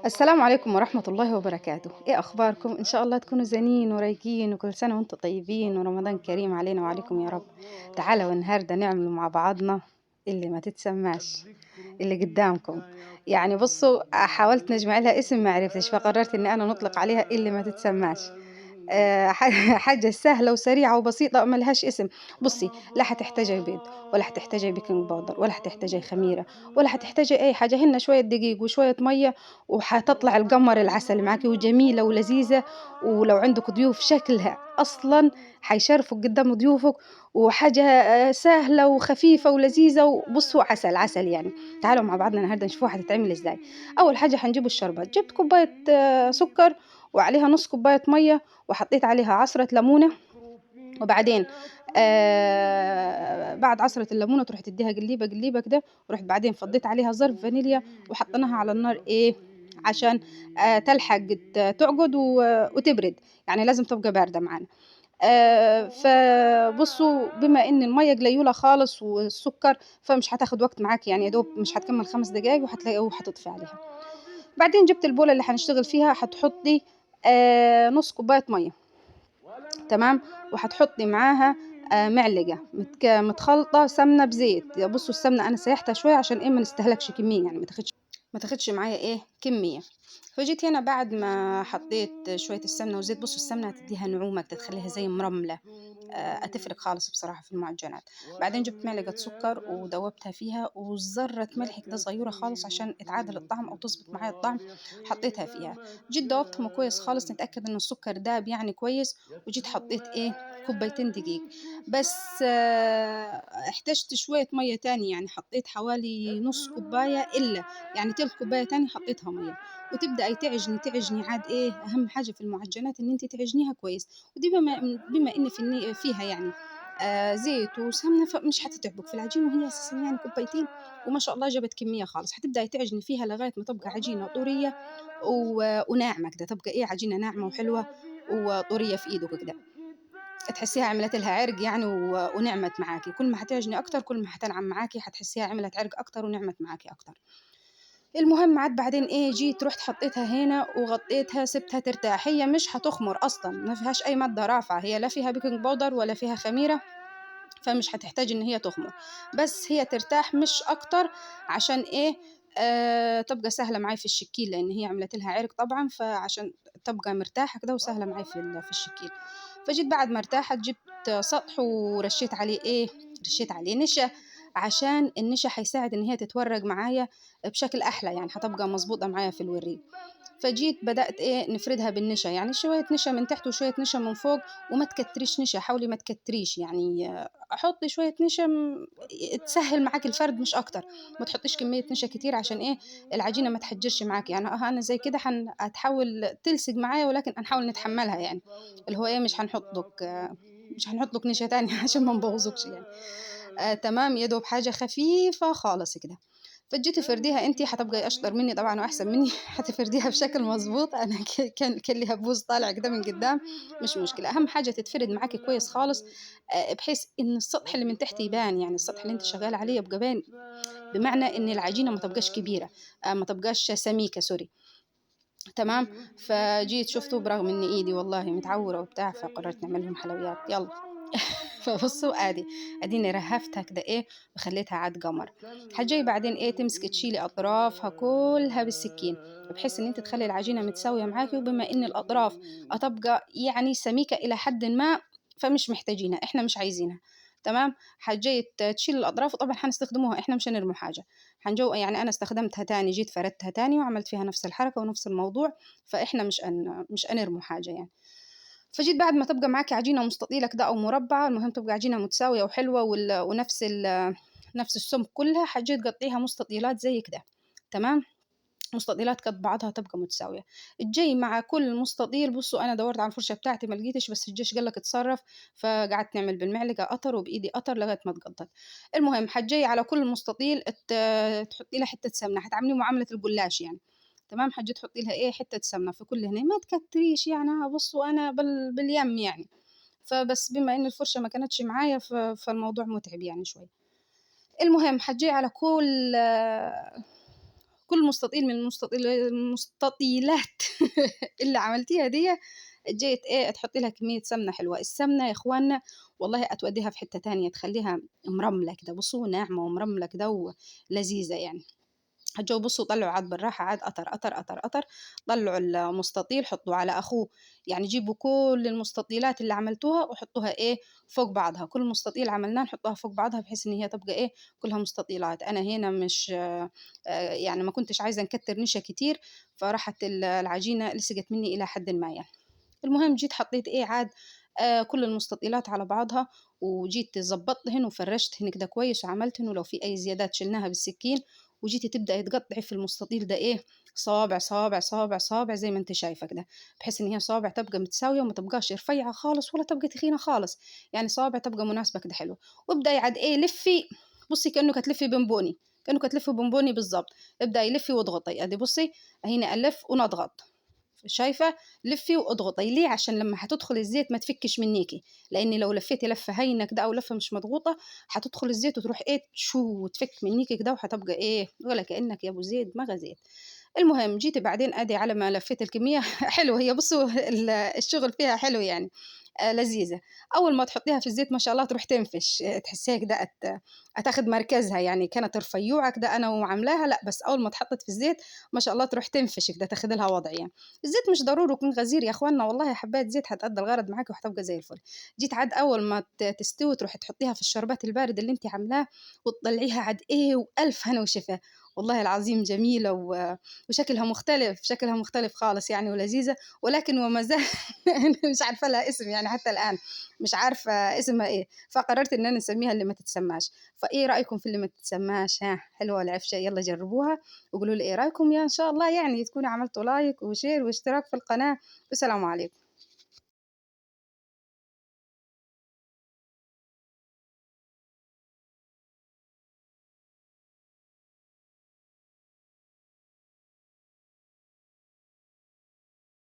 السلام عليكم ورحمة الله وبركاته. ايه اخباركم؟ ان شاء الله تكونوا زينين ورايقين وكل سنة وانتم طيبين ورمضان كريم علينا وعليكم يا رب. تعالوا النهاردة نعمل مع بعضنا اللي ما تتسماش اللي قدامكم. يعني بصوا، حاولت نجمع لها اسم ما عرفتش، فقررت اني انا نطلق عليها اللي ما تتسماش. حاجة سهلة وسريعة وبسيطة ملهاش اسم. بصي، لا حتحتاجي بيض ولا حتحتاجي بيكنج باودر ولا حتحتاجي خميرة ولا حتحتاجي أي حاجة، هن شوية دقيق وشوية مية وحتطلع القمر العسل معاكي وجميلة ولذيذة. ولو عندك ضيوف شكلها أصلا حيشرفوا قدام ضيوفك، وحاجة سهلة وخفيفة ولذيذة، وبصوا عسل عسل يعني. تعالوا مع بعضنا النهاردة نشوفوها هتتعمل ازاي. أول حاجة هنجيب الشربات، جبت كوباية سكر وعليها نص كوباية مية، وحطيت عليها عصرة ليمونة. وبعدين بعد عصرة الليمونة تروح تديها قليبة قليبة كده، ورحت بعدين فضيت عليها ظرف فانيليا وحطيناها على النار عشان تلحق تعقد وتبرد. يعني لازم تبقى باردة معانا. فبصوا، بما ان المية قليلة خالص والسكر فمش هتاخد وقت معاك، يعني يا دوب مش هتكمل 5 دقايق وهتلاقي وهتطفي عليها. بعدين جبت البولة اللي هنشتغل فيها، هتحطي نص كوباية مية. تمام. وهتحطي معاها معلقة متخلطة سمنة بزيت. بصوا السمنة أنا سيحتها شوية عشان ما نستهلكش كمية، يعني ما تاخدش معايا كمية. فجيت هنا بعد ما حطيت شوية السمنة وزيت، بصوا السمنة هتديها نعومة كده، تخليها زي مرملة. هتفرق خالص بصراحة في المعجنات. بعدين جبت معلقة سكر ودوبتها فيها، وذرة ملح كده صغيرة خالص عشان يتعادل الطعم أو تظبط معايا الطعم. حطيتها فيها. جيت دوبتهم كويس خالص نتأكد إن السكر داب يعني كويس. وجيت حطيت كوبايتين دقيق بس. احتجت شوية مية تاني، يعني حطيت حوالي نص كوباية إلا، يعني تلت كوباية تاني حطيتها مية. وتبدأي تعجني عاد أهم حاجة في المعجنات إن أنت تعجنيها كويس. ودي بما إن فيها يعني زيت وسمنة، فمش هتتعبك في العجين، وهي أساسا يعني كوبايتين وما شاء الله جابت كمية خالص. هتبدأي تعجني فيها لغاية ما تبقى عجينة طرية وناعمة كده، تبقى عجينة ناعمة وحلوة وطرية في إيدك كده، تحسيها عملت لها عرق يعني ونعمت معاكي. كل ما هتعجني أكتر كل ما هتنعم معاكي، هتحسيها عملت عرق أكتر ونعمت معاكي أكتر. المهم عاد بعدين جيت رحت حطيتها هنا وغطيتها سبتها ترتاح. هي مش هتخمر اصلا، ما فيهاش اي ماده رافعه، هي لا فيها بيكنج باودر ولا فيها خميره، فمش هتحتاج ان هي تخمر. بس هي ترتاح مش اكتر. عشان تبقى سهله معي في الشكيل، لان هي عملت لها عرق طبعا، فعشان تبقى مرتاحه كده وسهله معي في الشكيل. فجيت بعد ما ارتاحت جبت سطح ورشيت عليه رشيت عليه نشا، عشان النشا هيساعد ان هي تتورق معايا بشكل احلى، يعني هتبقى مظبوطه معايا في الوريد. فجيت بدأت نفردها بالنشا، يعني شوية نشا من تحت وشوية نشا من فوق. وما تكتريش نشا، حاولي ما تكتريش يعني. حطي شوية نشا تسهل معاك الفرد مش أكتر. ما تحطيش كمية نشا كتير عشان العجينة ما تحجرش معاك. يعني أنا زي كده هتحاول تلصق معايا، ولكن هنحاول نتحملها يعني. اللي هو مش هنحط لك نشا تاني عشان ما نبوظكش يعني. تمام، يا دوب حاجة خفيفة خالص كده. فجيتي فرديها، انتي هتبقي اشطر مني طبعا واحسن مني هتفرديها بشكل مظبوط. انا كان لي هبوز طالع كده من قدام، مش مشكله. اهم حاجه تتفرد معاكي كويس خالص، بحيث ان السطح اللي من تحت يبان، يعني السطح اللي انت شغاله عليه يبقى باين. بمعنى ان العجينه ما تبقاش كبيره، ما تبقاش سميكه، سوري. تمام. فجيت شفته برغم ان ايدي والله متعوره وبتاع، فقررت نعمل لهم حلويات يلا. فبصوا اديني رهفتها كده وخليتها عاد قمر. هتجي بعدين تمسك تشيلي اطرافها كلها بالسكين، بحيث ان انت تخلي العجينه متساويه معاكي. وبما ان الاطراف هتبقى يعني سميكه الى حد ما، فمش محتاجينها، احنا مش عايزينها. تمام. هتجي تشيل الاطراف، وطبعا هنستخدموها احنا، مش هنرموا حاجه. هنجو يعني انا استخدمتها تاني، جيت فردتها تاني وعملت فيها نفس الحركه ونفس الموضوع. فاحنا مش هنرموا حاجه يعني. فجيت بعد ما تبقى معاكي عجينة مستطيلة كده أو مربعة، المهم تبقى عجينة متساوية وحلوة ونفس نفس السمك كلها، حجيت تقطعيها مستطيلات زي كده. تمام. مستطيلات قد بعضها تبقى متساوية. الجاي مع كل مستطيل، بصوا أنا دورت على الفرشة بتاعتي ما لقيتش، بس الجيش قال لك اتصرف. فقعدت نعمل بالمعلقة قطر وبإيدي قطر لغاية ما تقطت. المهم حجي على كل مستطيل تحطي لها حتة سمنة، هتعملي معاملة الجلاش يعني. تمام. حجي تحطي لها حتة سمنة في كل هنا، ما تكتريش يعني. بصوا أنا باليم يعني. فبس بما إن الفرشة ما كانتش معايا فالموضوع متعب يعني شوي. المهم حجي على كل مستطيل من المستطيلات اللي عملتيها دي جيت إيه تحطي لها كمية سمنة حلوة. السمنة يا إخوانا والله هتوديها في حتة تانية، تخليها مرملة كده، بصوا ناعمة ومرملة كده ولذيذة يعني. هتجوا بصوا طلعوا عاد بالراحة، عاد قطر قطر قطر قطر، طلعوا المستطيل حطوا على أخوه، يعني جيبوا كل المستطيلات اللي عملتوها وحطوها إيه فوق بعضها، كل مستطيل عملناه نحطها فوق بعضها بحيث إن هي تبقى إيه كلها مستطيلات. أنا هنا مش يعني ما كنتش عايزة نكتر نشا كتير، فراحت العجينة لصقت مني إلى حد ما يعني. المهم جيت حطيت إيه عاد كل المستطيلات على بعضها، وجيت ظبطتهن وفرشتهن كده كويس وعملتهن، ولو في أي زيادات شلناها بالسكين. وجيتي تبدأي تقطعي في المستطيل ده إيه صوابع صوابع صوابع صوابع زي ما انت شايفة كده، بحيث إن هي صوابع تبقى متساوية وما تبقاش رفيعة خالص ولا تبقى تخينة خالص، يعني صوابع تبقى مناسبة كده حلو. وابدأي عاد إيه لفي، بصي كأنه كتلفي بونبوني، كأنه كتلفي بونبوني بالظبط. ابدأي لفي واضغطي، ادي بصي هنا ألف ونضغط، شايفة؟ لفي واضغطي ليه عشان لما هتدخل الزيت ما تفكش منيكي، لان لو لفيتي لفه هينه كده او لفه مش مضغوطه هتدخل الزيت وتروح ايه شو تفك منيكي كده، وهتبقى ايه ولا كانك يا ابو زيد ما غزيت. المهم جيت بعدين ادي على ما لفيت الكميه حلوه هي، بصوا الشغل فيها حلو يعني لذيذة. أول ما تحطيها في الزيت ما شاء الله تروح تنفش، تحسيها كده هتاخد مركزها، يعني كانت رفيوعة كده أنا وعاملاها، لأ بس أول ما اتحطت في الزيت ما شاء الله تروح تنفش كده تاخد لها وضع يعني. الزيت مش ضروري يكون غزير يا اخوانا، والله حبايه زيت هتأدي الغرض معاكي وهتبقى زي الفل. جيت عاد اول ما تستوي تروحي تحطيها في الشربات البارد اللي انت عاملاه وتطلعيها عاد ايه والف هنا وشفا. والله العظيم جميله وشكلها مختلف، شكلها مختلف خالص يعني ولذيذه، ولكن وما زال مش عارفه لها اسم يعني حتى الان مش عارفه اسمها ايه، فقررت ان انا نسميها اللي ما تتسماش. فايه رايكم في اللي ما تتسماش؟ ها حلوه العفشه؟ يلا جربوها وقولوا لي ايه رايكم، يا ان شاء الله يعني تكونوا عملتوا لايك وشير واشتراك في القناه. والسلام عليكم.